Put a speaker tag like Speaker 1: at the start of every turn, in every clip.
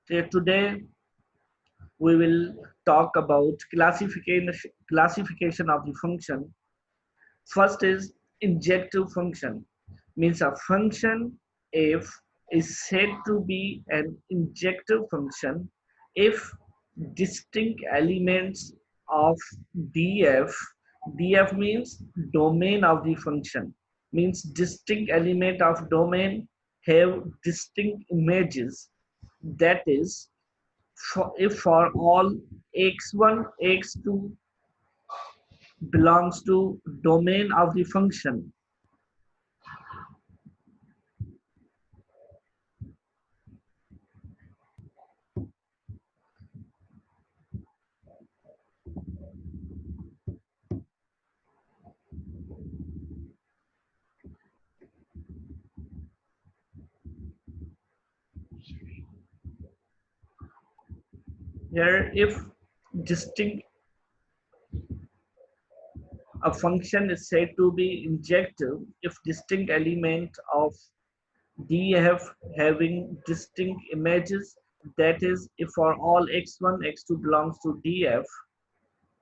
Speaker 1: So today we will talk about classification of the function. First is injective function, means a function f is said to be an injective function if distinct elements of df, df means domain of the function, means distinct element of domain have distinct images, that is if for all x1 x2 belongs to domain of the function. Here if distinct a function is said to be injective if distinct element of df having distinct images, that is if for all x1 x2 belongs to df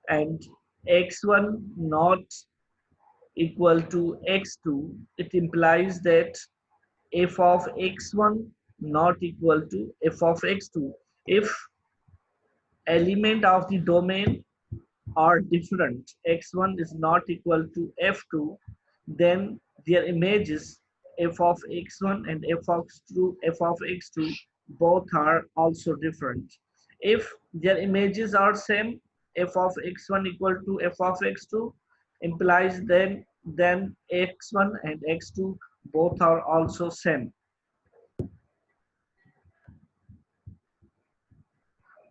Speaker 1: and x1 not equal to x2, it implies that f of x1 not equal to f of x2 if element of the domain are different, x1 is not equal to f2, then their images f of x1 and f of x2 both are also different. If their images are same, f of x1 equal to f of x2 implies then x1 and x2 both are also same.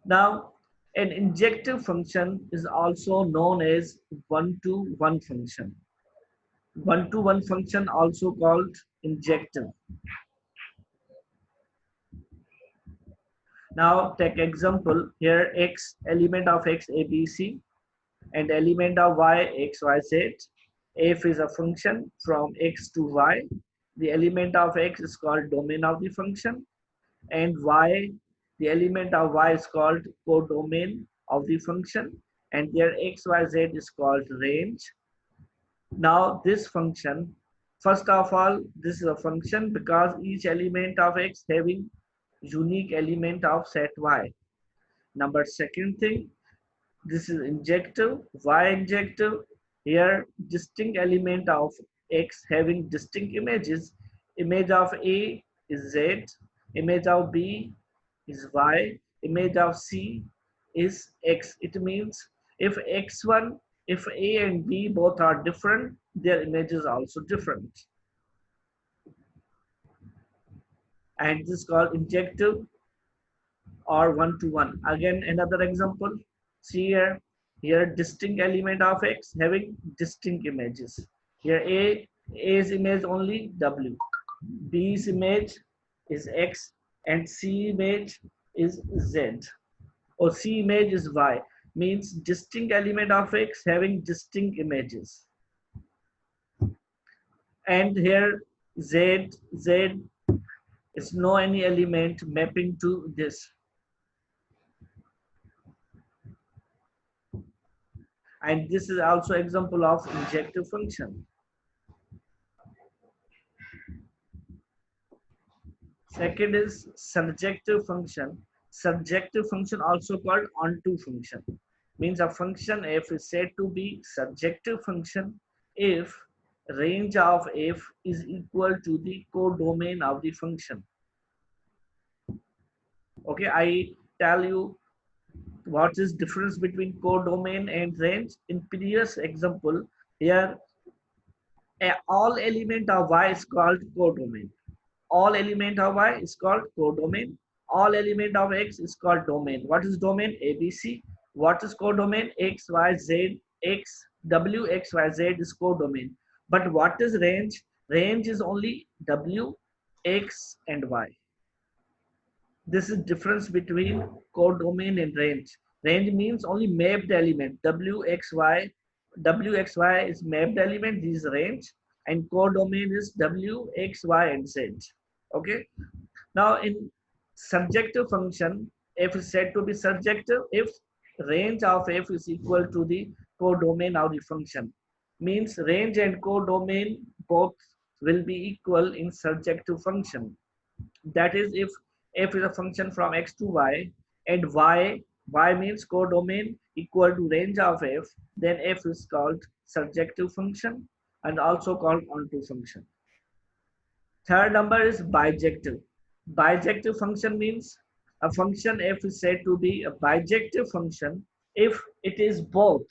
Speaker 1: Now, an injective function is also known as one-to-one function. One-to-one function also called injective. Now, take example here x element of x abc and element of y x y z. F is a function from x to y. The element of x is called domain of the function, and y, the element of y is called codomain of the function, and their x y z is called range. Now this function, first of all, this is a function because each element of x having unique element of set y. Number second thing, this is injective. Why injective? Here distinct element of x having distinct images. Image of A is Z, image of B is Y, image of C is X. It means if x1, if A and B both are different, their image is also different. And this is called injective or one-to-one. Again, another example. See here, here distinct element of x having distinct images. Here A's image only W, B's image is X, and C image is Z, or C image is Y. Means distinct element of X having distinct images. And here Z is no any element mapping to this. And this is also example of injective function. Second is surjective function. Surjective function also called onto function. Means a function f is said to be surjective function if range of f is equal to the codomain of the function. Okay, I tell you what is difference between codomain and range. In previous example, here all element of y is called codomain. All element of y is called codomain. All element of x is called domain. What is domain? ABC. What is codomain? X, Y, Z, X, W, X, Y, Z is codomain. But what is range? Range is only W, X, and Y. This is difference between codomain and range. Range means only mapped element. W, X, Y. W, X, Y is mapped element. This is range. And codomain is W, X, Y, and Z. Okay. Now in Surjective function, f is said to be surjective if range of f is equal to the codomain of the function. Means range and codomain both will be equal in surjective function. That is, if f is a function from x to y and y means codomain equal to range of f, then f is called surjective function and also called onto function. Third number is bijective. Bijective function means a function f is said to be a bijective function if it is both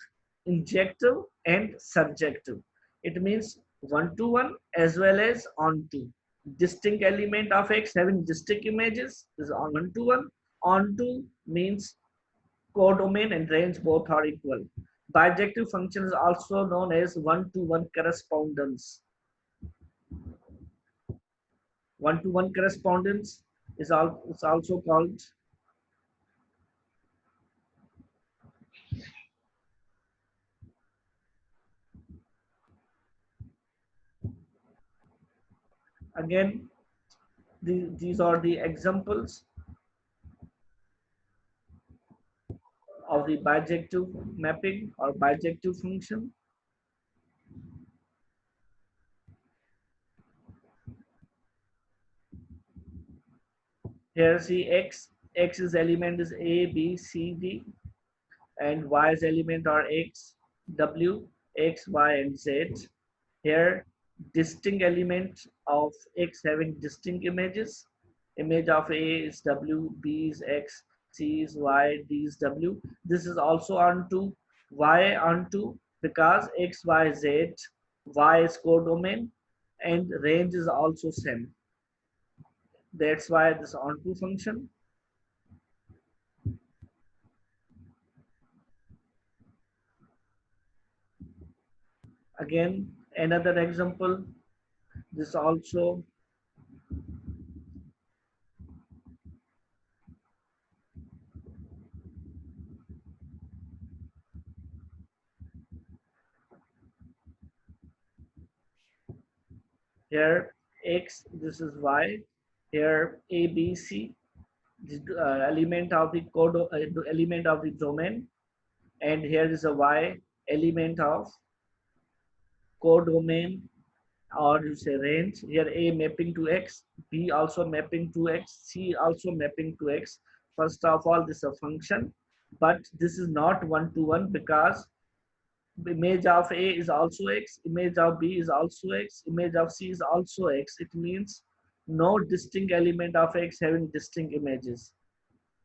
Speaker 1: injective and surjective. It means one to one as well as onto. Distinct element of x having distinct images is on one to one. Onto means codomain and range both are equal. Bijective function is also known as one to one correspondence. One-to-one correspondence is also called again. These are the examples of the bijective mapping or bijective function. Here see x's element is a, b, c, d, and y's element are x, w, x, y, and z. Here distinct element of x having distinct images. Image of a is w, b is x, c is y, d is w. This is also onto y onto because x, y, z, y is codomain and range is also same. That's why this onto function. Again, another example. This also here x, this is y. Here a, b, c, the element of the code, element of the domain, and here is a y element of codomain or you say range. Here a mapping to x, b also mapping to x, c also mapping to x. First of all, this is a function, but this is not one to one because image of a is also x, image of b is also x, image of c is also x. It means no distinct element of x having distinct images.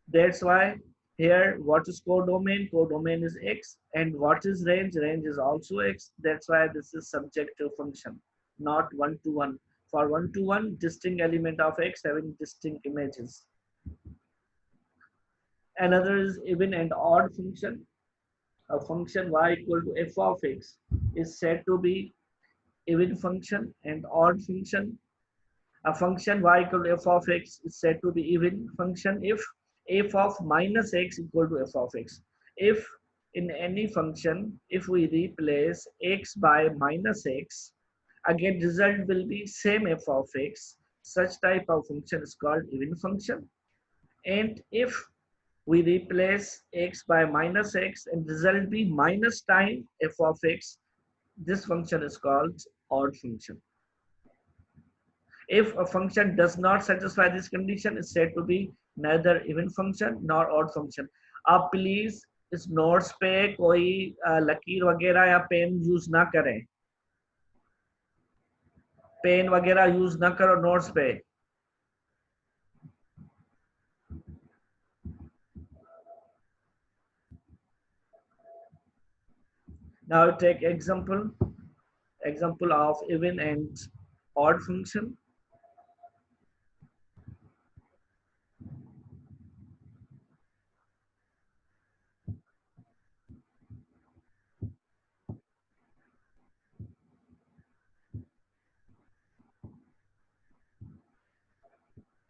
Speaker 1: That's why here what is codomain? Codomain is x, and what is range? Range is also x. That's why this is subjective function, not one to one. For one to one, distinct element of x having distinct images. Another is even and odd function. A function y equal to f of x is said to be even function and odd function. A function y equal to f of x is said to be even function if f of minus x equal to f of x. If in any function, if we replace x by minus x, again result will be same f of x. Such type of function is called even function. And if we replace x by minus x and result be minus time f of x, this function is called odd function. If a function does not satisfy this condition, it's said to be neither even function nor odd function. आप please इस notes पे कोई लकीर वगैरह या pen use ना करें, pen वगैरह यूज ना करो नोट्स पे. Now take example of even and odd function.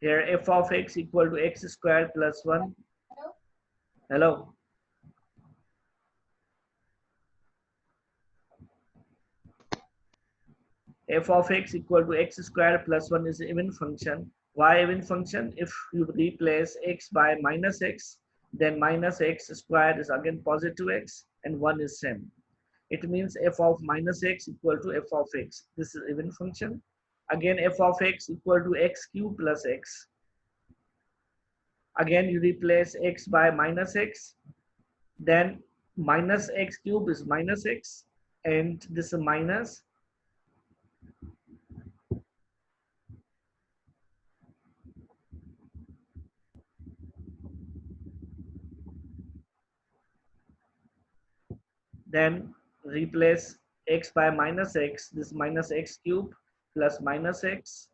Speaker 1: Here f of x equal to x squared plus 1. Hello. F of x equal to x squared plus 1 is even function. y even function, if you replace x by minus x, then minus x squared is again positive x and 1 is same. It means f of minus x equal to f of x. This is even function. Again, f of x equal to x cube plus x. Again, you replace x by minus x, then minus x cube is minus x, and this is minus then replace x by minus x, this minus x cube plus minus x,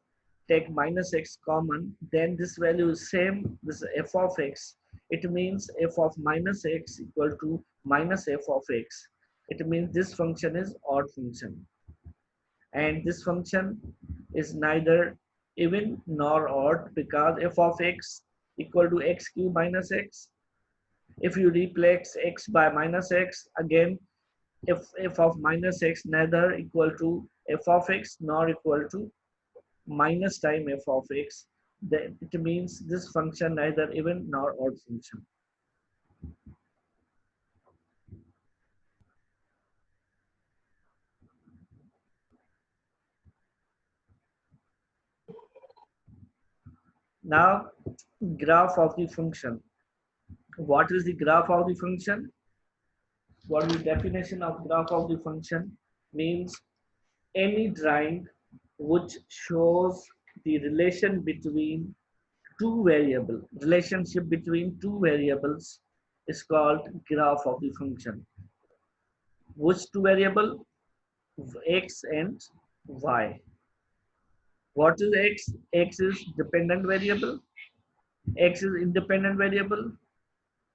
Speaker 1: take minus x common, then this value is same, this is f of x. It means f of minus x equal to minus f of x. It means this function is odd function. And this function is neither even nor odd because f of x equal to x cube minus x. If you replace x by minus x, again f of minus x neither equal to f of x nor equal to minus time f of x, then it means this function neither even nor odd function. Now, graph of the function. What is the graph of the function? What is the definition of graph of the function? Means any drawing which shows the relationship between two variables is called graph of the function. Which two variable? X and y. What is x? X is dependent variable, x is independent variable,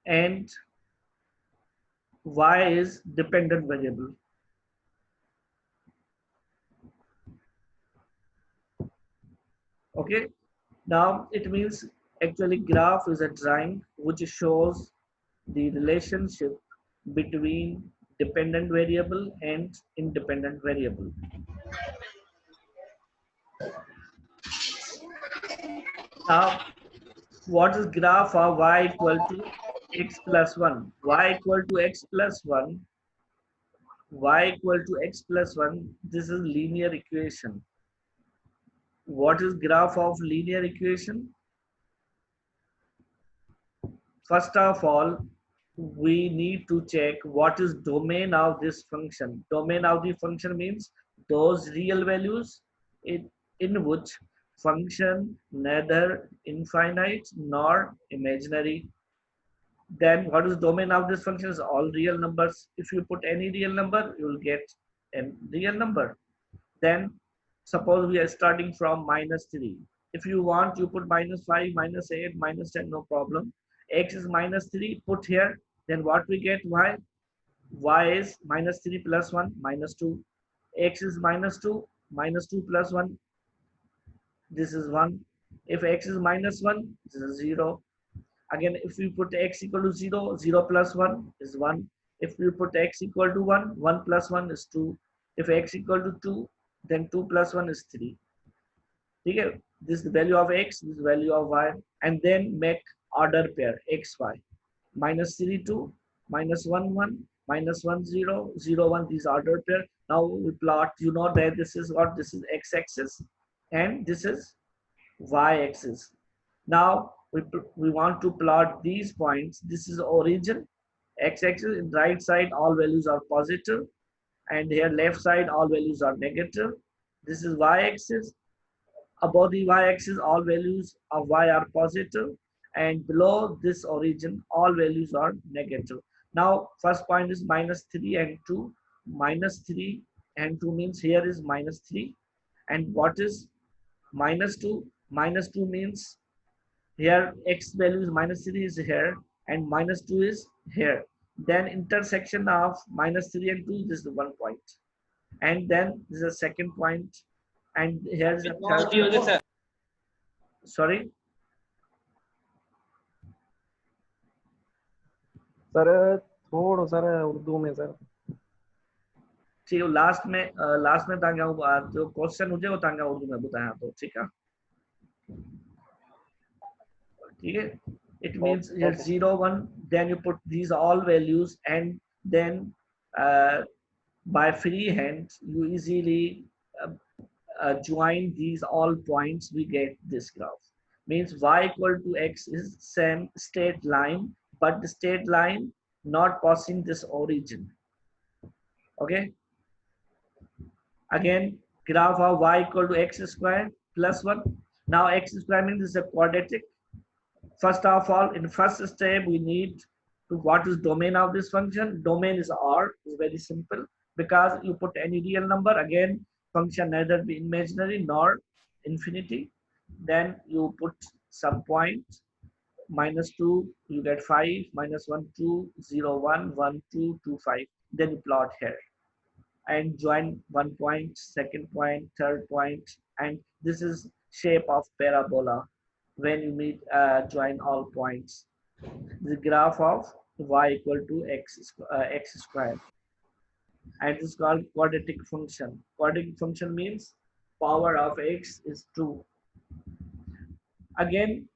Speaker 1: and y is dependent variable. Okay, now it means actually graph is a drawing which shows the relationship between dependent variable and independent variable. Now, what is graph of y equal to x plus 1? Y equal to x plus 1. Y equal to x plus 1. This is linear equation. What is graph of linear equation? First of all, we need to check what is domain of this function. Domain of the function means those real values in which function neither infinite nor imaginary. Then what is domain of this function is all real numbers. If you put any real number, you will get a real number. Then suppose we are starting from minus 3. If you want, you put minus 5, minus 8, minus 10, no problem. X is minus 3, put here. Then what we get? Y. Y is minus 3 plus 1, minus 2. X is minus 2, minus 2 plus 1. This is 1. If x is minus 1, this is 0. Again, if we put x equal to 0, 0 plus 1 is 1. If we put x equal to 1, 1 plus 1 is 2. If x equal to 2, then 2 plus 1 is 3. Okay? This is the value of x, this is the value of y, and then make order pair x, y. Minus 3, 2, minus 1, 1, minus 1, 0, 0, 1, these order pair. Now we plot, you know that this is what? This is x-axis and this is y-axis. Now we want to plot these points. This is origin, x-axis, in right side all values are positive, and here left side all values are negative. This is y-axis. Above the y-axis all values of y are positive, and below this origin all values are negative. Now first point is minus 3 and 2. Minus 3 and 2 means here is minus 3, and what is minus 2? Minus 2 means here x value is minus 3 is here and minus 2 is here. Then intersection of minus 3 and 2, this is one point. And then this is a second point. And here is a third point. Sorry?
Speaker 2: Sir थोड़ा sir Urdu में sir
Speaker 1: ठीक है, last में तव्हां जो question हुजे वो तव्हां उर्दू में ॿुधायां थो, ठीकु आहे? Okay, it means here
Speaker 2: Okay.
Speaker 1: 0 1, then you put these all values, and then by free hand you easily uh, join these all points, we get this graph. Means y equal to x is same straight line, but the straight line not passing this origin. Okay, again graph of y equal to x square plus 1. Now x square means it's a quadratic. First of all, in first step, we need to what is domain of this function. Domain is R. It's very simple because you put any real number. Again, function neither be imaginary nor infinity. Then you put some point -2, you get 5, -1, 2, 0, 1, 1, 2, 2, 5. Then you plot here and join one point, second point, third point, and this is shape of parabola when you meet join all points. The graph of y equal to x square, and it's called quadratic function. Quadratic function means power of x is 2. Again,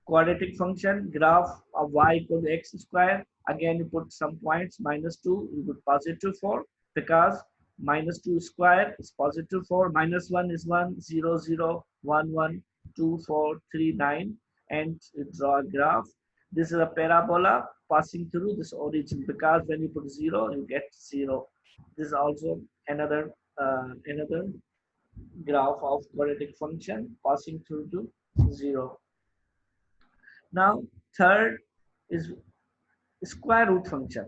Speaker 1: quadratic function graph of y equal to x square. Again, you put some points -2, you put +4 because -2 square is +4, -1 is 1, 0, 0, 1, 1, 2, 4, 3, 9, and you draw a graph. This is a parabola passing through this origin because when you put 0, you get 0. This is also another graph of quadratic function passing through to 0. Now, third is square root function.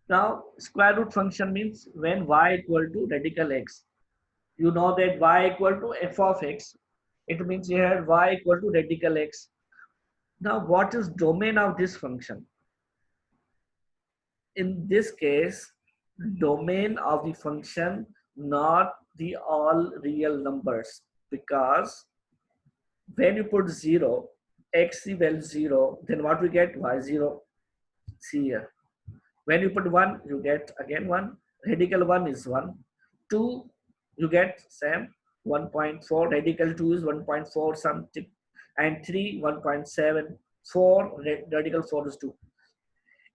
Speaker 1: Now, square root function means when y equal to radical x. You know that y equal to f of x. It means here y equal to radical x. Now, what is domain of this function? In this case, domain of the function, not the all real numbers, because when you put 0, x equals 0, then what we get? Y0. See here. When you put 1, you get again 1. Radical 1 is 1. 2, you get same 1.4. Radical 2 is 1.4 something. And 3, 1.7. 4, radical 4 is 2.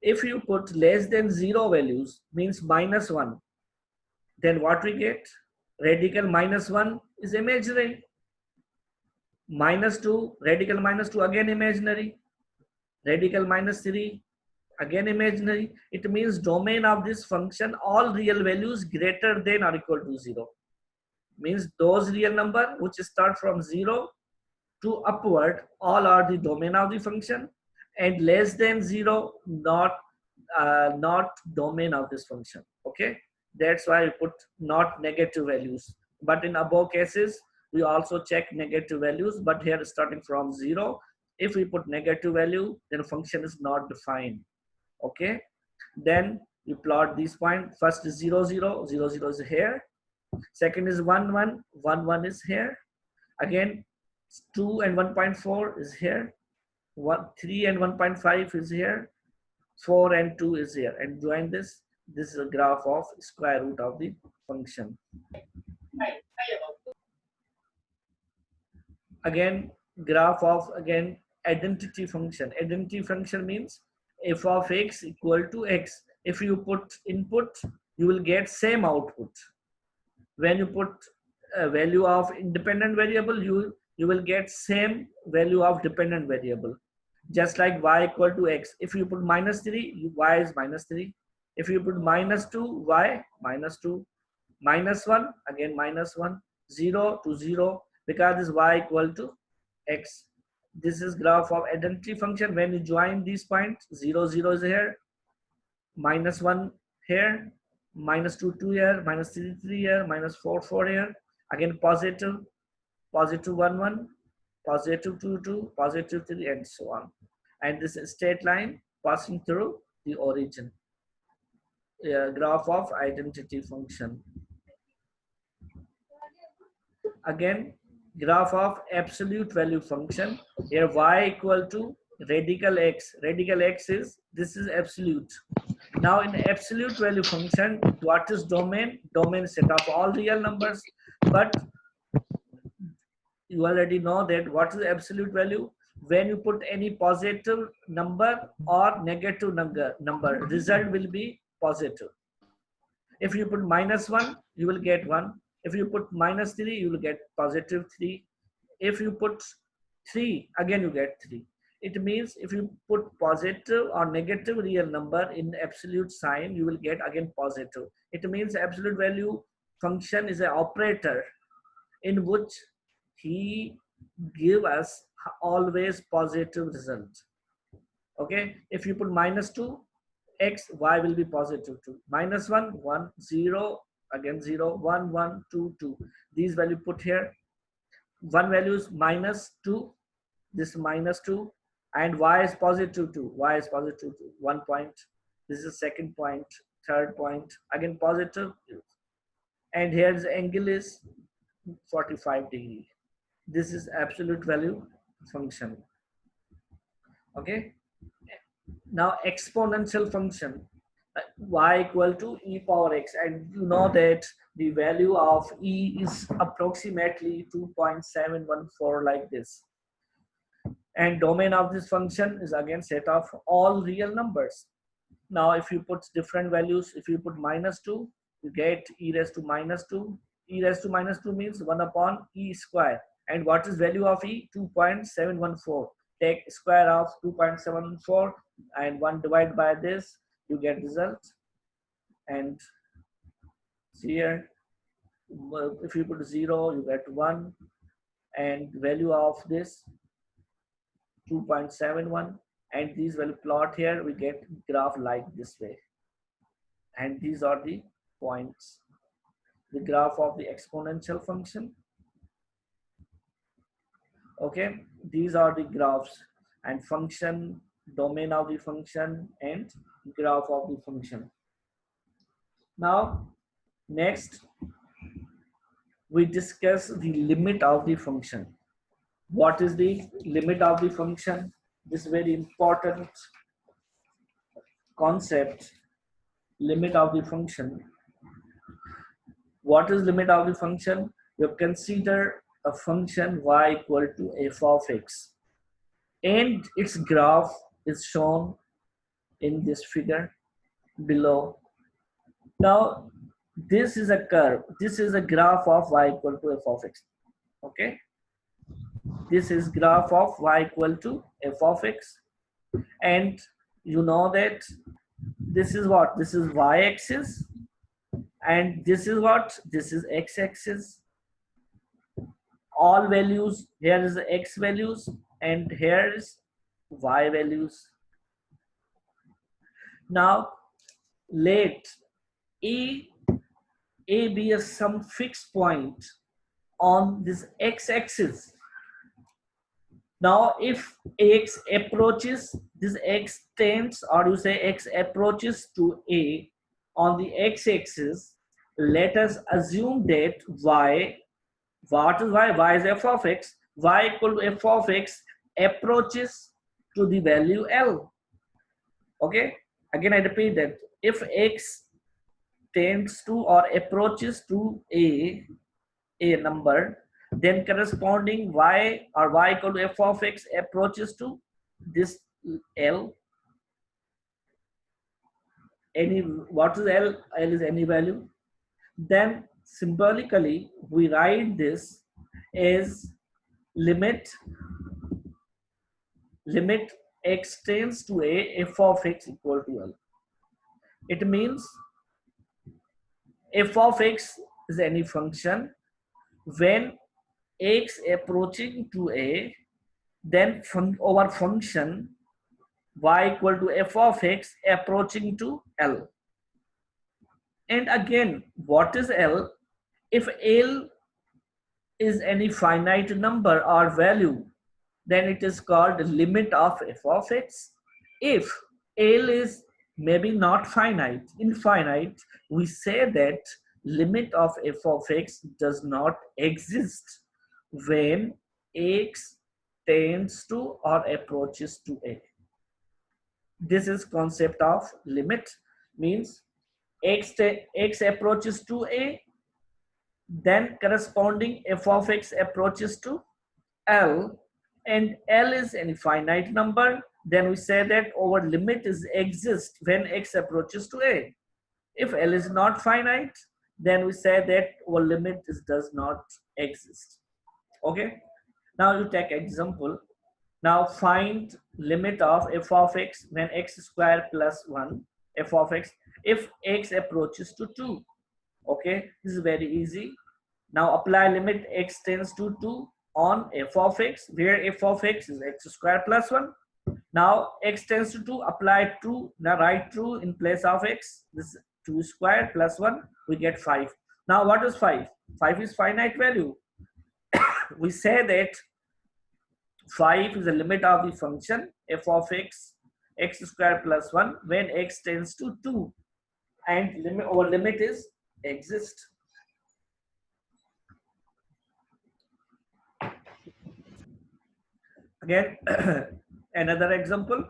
Speaker 1: If you put less than 0 values, means -1, then what we get? Radical -1 is imaginary. -2, radical -2 again imaginary. Radical -3 again imaginary. It means domain of this function all real values greater than or equal to 0. Means those real number which start from 0 to upward, all are the domain of the function, and less than 0 not domain of this function. Okay, that's why we put not negative values, but in above cases we also check negative values, but here starting from 0, if we put negative value, then function is not defined. Okay, then you plot this point. First is 0, 0, 0, 0 is here. Second is 1, 1, 1, 1 is here. Again 2 and 1.4 is here. 3 and 1.5 is here. 4 and 2 is here. And join this. This is a graph of square root of the function. Again, graph of identity function. Identity function means f of x equal to x. If you put input, you will get same output. When you put a value of independent variable, you will get same value of dependent variable. Just like y equal to x. If you put -3, y is -3. If you put -2, y -2. -1, again -1. 0 to 0, because this y equal to x. This is graph of identity function. When you join these points, 0, 0 is here, -1 here, -2, 2 here, -3, 3 here, -4, 4 here. Again positive, +1, 1, +2, 2, +3, and so on. And this is straight line passing through the origin. Graph of identity function. Again, graph of absolute value function. Here y equal to radical x. Radical x is, this is absolute. Now in absolute value function, what is domain? Domain set of all real numbers. But you already know that what is absolute value? when you put any positive number or negative number, result will be positive. If you put -1, you will get 1. If you put -3, you will get +3. If you put 3, again you get 3. It means if you put positive or negative real number in absolute sign, you will get again positive. It means absolute value function is an operator in which he give us always positive result. Okay, if you put -2, x, y will be +2. -1, 1, 0, again 0, 1, 1, 2, 2. These value put here. One value is -2, this -2, and y is +2. Y is +2, 1 point. This is second point, third point, again positive. And here the angle is 45 degree. This is absolute value function. Okay. Now exponential function, y equal to e power x, and you know that the value of e is approximately 2.714 like this. And domain of this function is again set of all real numbers. Now if you put different values, if you put -2, you get e raised to -2. E raised to -2 means 1 upon e square. And what is value of e? 2.714. Take square of 2.714 and 1 divided by this, you get result. And here, if you put 0, you get 1. And value of this 2.71. And these value plot here, we get graph like this way. And these are the points, the graph of the exponential function. Okay, these are the graphs and function, domain of the function, and graph of the function. Now next we discuss the limit of the function. What is the limit of the function? This is very important concept. Limit of the function. What is limit of the function? You consider a function y equal to f of x, and its graph is shown in this figure below. Now this is a curve, this is a graph of y equal to f of x. Okay, this is graph of y equal to f of x, and you know that this is what? This is y-axis, and this is what? This is x-axis. All values, here is the x values and here is y values. Now let a be some fixed point on this x-axis. Now if x approaches, this x tends, or you say x approaches to a on the x-axis, let us assume that y, what is y? Y is f of x. Y equal to f of x approaches to the value L. Okay, again I repeat that if x tends to or approaches to a number, then corresponding y or y equal to f of x approaches to this L. Any, what is L? L is any value. Then symbolically we write this as limit x tends to a f of x equal to L. It means f of x is any function when x approaching to a, then our function y equal to f of x approaching to L. And again, what is L? If L is any finite number or value, then it is called limit of f of x. If L is maybe not finite, infinite, we say that limit of f of x does not exist when x tends to or approaches to a. This is concept of limit, means x approaches to a, then corresponding f of x approaches to L, and L is any finite number, then we say that our limit is exists when x approaches to a. If L is not finite, then we say that our limit does not exist. Okay. Now you take example. Now find limit of f of x when x square plus 1 f of x if x approaches to 2. Okay, this is very easy. Now apply limit x tends to 2 on f of x, where f of x is x square plus 1. Now x tends to 2, apply true, now write true in place of x. This is 2 square plus 1, we get 5. Now what is 5? 5 is finite value. We say that 5 is the limit of the function f of x, x square plus 1 when x tends to 2, and limit, our limit is exist. Again, another example,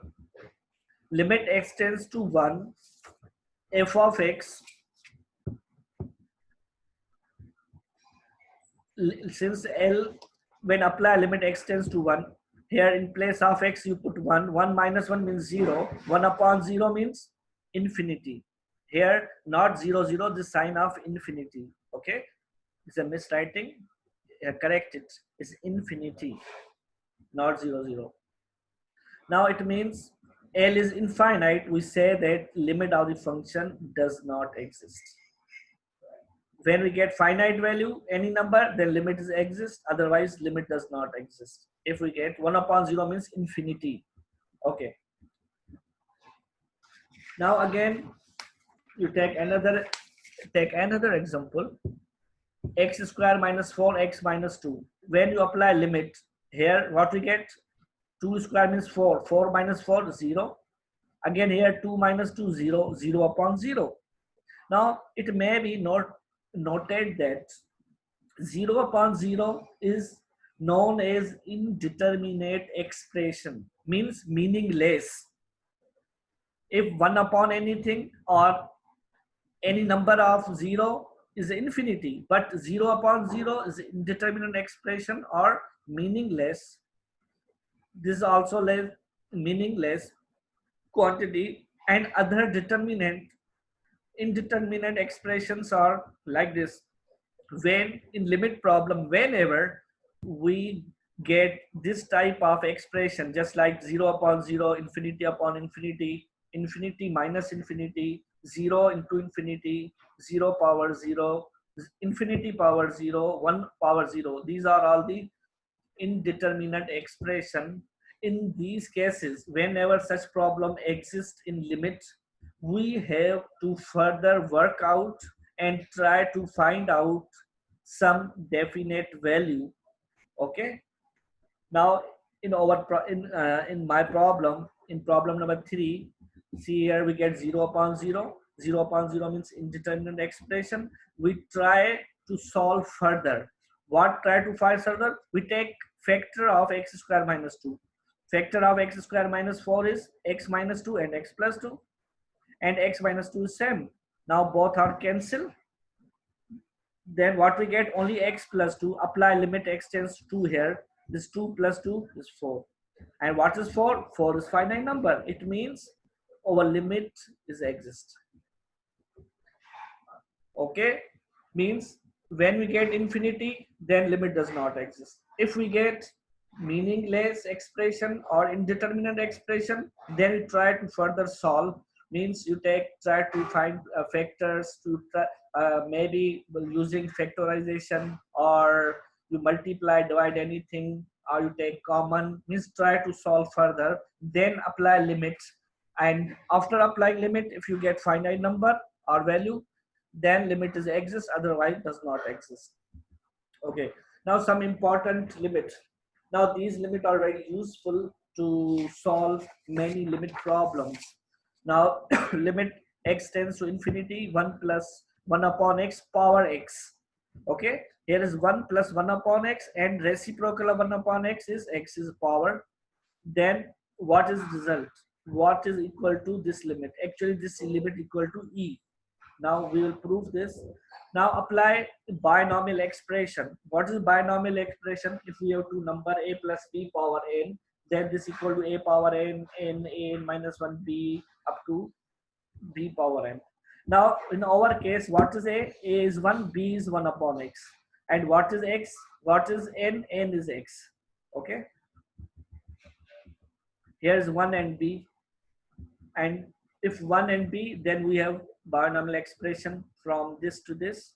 Speaker 1: limit x tends to 1 f of x, since L, when apply limit x tends to 1, here in place of x you put 1, 1 minus 1 means 0, 1 upon 0 means infinity. Here not 0 0, the sign of infinity. Okay, it's a miswriting, correct it, it's infinity, not 0 0. Now it means L is infinite, we say that limit of the function does not exist. When we get finite value, any number, then limit is exist, otherwise limit does not exist. If we get 1 upon 0 means infinity. Okay. Now again, you take another example, x square minus 4x minus 2. When you apply limit, here what we get, 2 square means 4, 4 minus 4 0. Again here 2 minus 2 0, 0 upon 0. Now it may be noted that 0 upon 0 is known as indeterminate expression, means meaningless. If 1 upon anything or any number of 0 is infinity, but 0 upon 0 is indeterminate expression or meaningless. This is also meaningless quantity, and other indeterminate expressions are like this. When in limit problem, whenever we get this type of expression, just like 0 upon 0, infinity upon infinity, infinity minus infinity, 0 into infinity, 0 power 0, infinity power 0, 1 power 0, these are all the indeterminate expression. In these cases, whenever such problem exists in limit, we have to further work out and try to find out some definite value. Okay. Now in our in my problem, in problem number 3, see here we get 0 upon 0. 0 upon 0 means indeterminate expression. We try to solve further. What try to find further? We take factor of x square minus 2. Factor of x square minus 4 is x minus 2 and x plus 2, and x minus 2 is same. Now both are cancelled. Then what we get, only x plus 2, apply limit x tends to 2 here, this 2 plus 2 is 4. And what is 4? 4 is finite number. It means our limit is exist. Okay, means when we get infinity, then limit does not exist. If we get meaningless expression or indeterminate expression, then we try to further solve, means you try to find factors to maybe using factorization, or you multiply, divide anything, or you take common, means try to solve further, then apply limit. And after applying limit, if you get finite number or value, then limit is exist, otherwise does not exist. Okay, now some important limit. Now these limit are very useful to solve many limit problems. Now limit x tends to infinity, 1 plus 1 upon x power x. Okay, here is 1 plus 1 upon x, and reciprocal of 1 upon x is power. Then what is result? What is equal to this limit? Actually this limit equal to e. Now we will prove this. Now apply binomial expression. What is binomial expression? If we have two number a plus b power n, then this equal to a power n, n minus 1 b up to b power n. Now in our case, what is a? A is 1, b is 1 upon x. And what is x? What is n? N is x. Okay. Here is 1 and b. And if 1 and b, then we have binomial expression from this to this.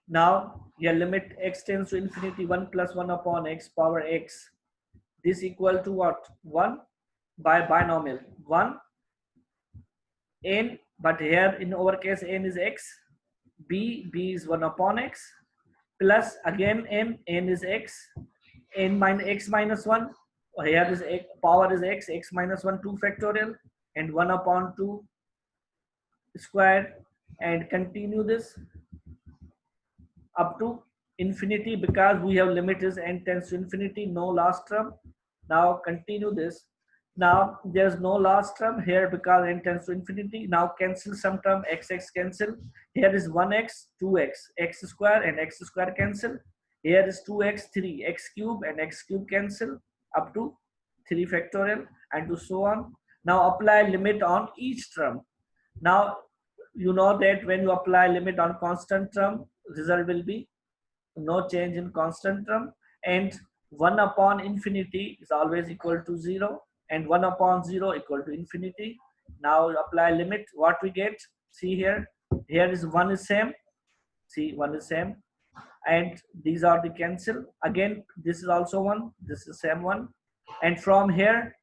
Speaker 1: Now your limit x tends to infinity 1 plus 1 upon x power x. This equal to what? 1 by binomial 1 n, but here in our case n is x, b is 1 upon x, plus again n is x, n minus x minus 1. Here is x, power is x minus 1 2 factorial, and 1 upon 2 squared, and continue this up to infinity, because we have limit is n tends to infinity, no last term. Now continue this. Now there's no last term here because n tends to infinity. Now cancel some term, x cancel. Here is 1x, 2x, x square and x square cancel. Here is 2x, 3, x cube and x cube cancel up to 3 factorial, and to so on. Now apply limit on each term. Now you know that when you apply limit on constant term, result will be no change in constant term, and 1 upon infinity is always equal to 0, and 1 upon 0 equal to infinity. Now apply limit, what we get, see here, here is 1 is same, see 1 is same, and these are the cancel. Again this is also 1, this is same 1, and from here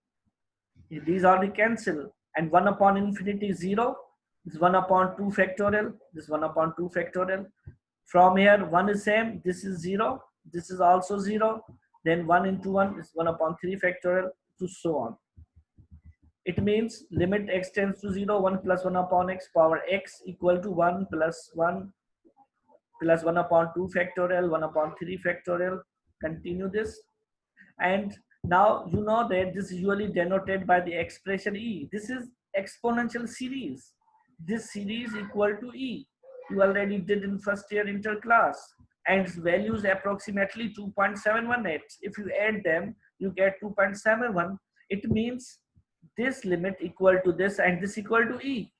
Speaker 1: these are the cancel, and 1 upon infinity 0, this 1 upon 2 factorial, this 1 upon 2 factorial. From here 1 is same, this is 0, this is also 0, then 1 into 1 is 1 upon 3 factorial, to so on. It means limit x tends to 0, 1 plus 1 upon x power x equal to 1 plus 1 plus 1 upon 2 factorial, 1 upon 3 factorial. Continue this. And now you know that this is usually denoted by the expression e. This is exponential series. This series equal to e. You already did in first year interclass, and its value is approximately 2.718. If you add them, you get 2.71. It means this limit equal to this and this equal to e.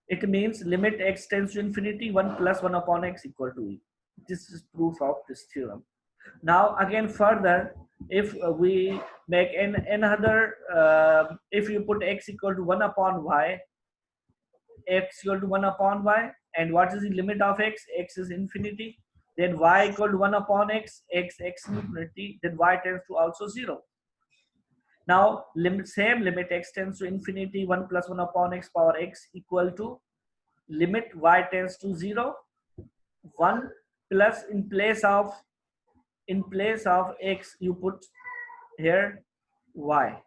Speaker 1: It means limit x tends to infinity 1 plus 1 upon x equal to e. This is proof of this theorem. Now again further, if we make another, if you put x equal to 1 upon y, x equal to 1 upon y, and what is the limit of x? X is infinity. Then y equal to 1 upon x, x infinity, then y tends to also 0. Now same limit x tends to infinity 1 plus 1 upon x power x equal to limit y tends to 0, 1 plus in place of x you put here y.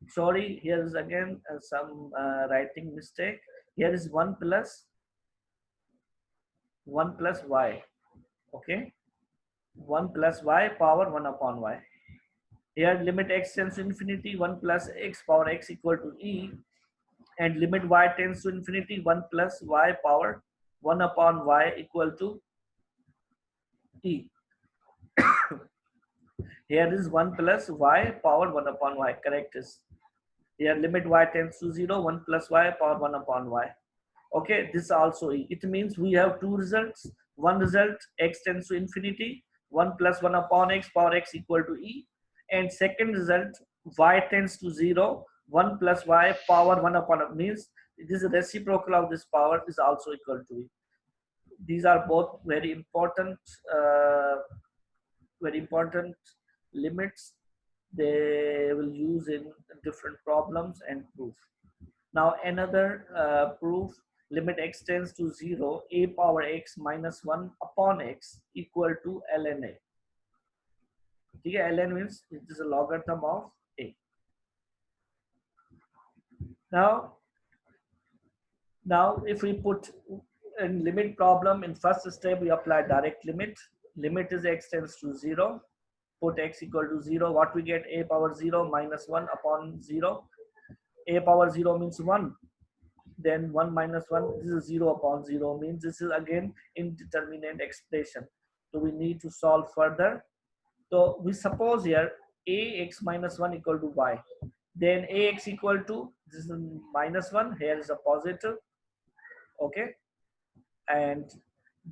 Speaker 1: Sorry, here is again some writing mistake. Here is 1 plus y. Okay, 1 plus y power 1 upon y. Here limit x tends to infinity 1 plus x power x equal to e, and limit y tends to infinity 1 plus y power 1 upon y equal to e. Here is 1 plus y power 1 upon y. Correct is here limit y tends to 0, 1 plus y power 1 upon y. Okay, this also e. It means we have two results. One result, x tends to infinity 1 plus 1 upon x power x equal to e, and second result, y tends to 0, 1 plus y power 1 upon x, means this is reciprocal of this power is also equal to e. These are both very important limits. They will use in different problems and proof. Now another proof, limit x tends to 0, a power x minus 1 upon x equal to ln a. Okay, ln means it is a logarithm of a. Now if we put in limit problem, in first step we apply direct limit. Limit is x tends to 0, put x equal to 0, what we get, a power 0 minus 1 upon 0 A power 0 means 1. Then 1 minus 1, this is 0 upon 0, means this is again indeterminate expression. So we need to solve further. So we suppose here ax minus 1 equal to y. Then ax equal to, this is minus 1, here is a positive. Okay. And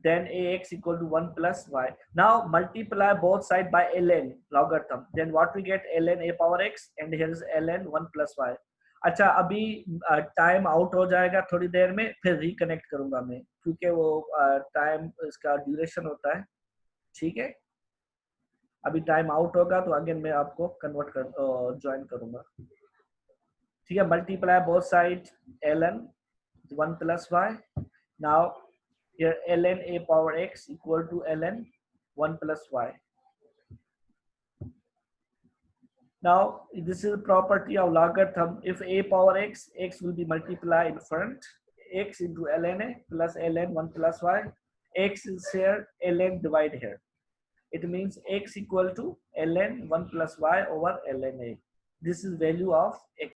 Speaker 1: then ax equal to 1 plus y. Now multiply both sides by ln logarithm. Then what we get, ln a power x, and here is ln 1 plus y. अच्छा, अभी time out हो जाएगा थोड़ी देर में, फिर reconnect करूंगा मैं, क्योंकि वो टाइम इसका ड्यूरेशन होता है. ठीक है, अभी टाइम आउट होगा तो अगेन मैं आपको कन्वर्ट कर ज्वाइन करूंगा. ठीक है, multiply both side ln 1 plus y. Now here ln a power x equal to ln 1 plus y. Now this is a property of logarithm. If a power x, x will be multiplied in front, x into ln a plus ln 1 plus y. X is here, ln divide here. It means x equal to ln 1 plus y over ln a. This is value of x.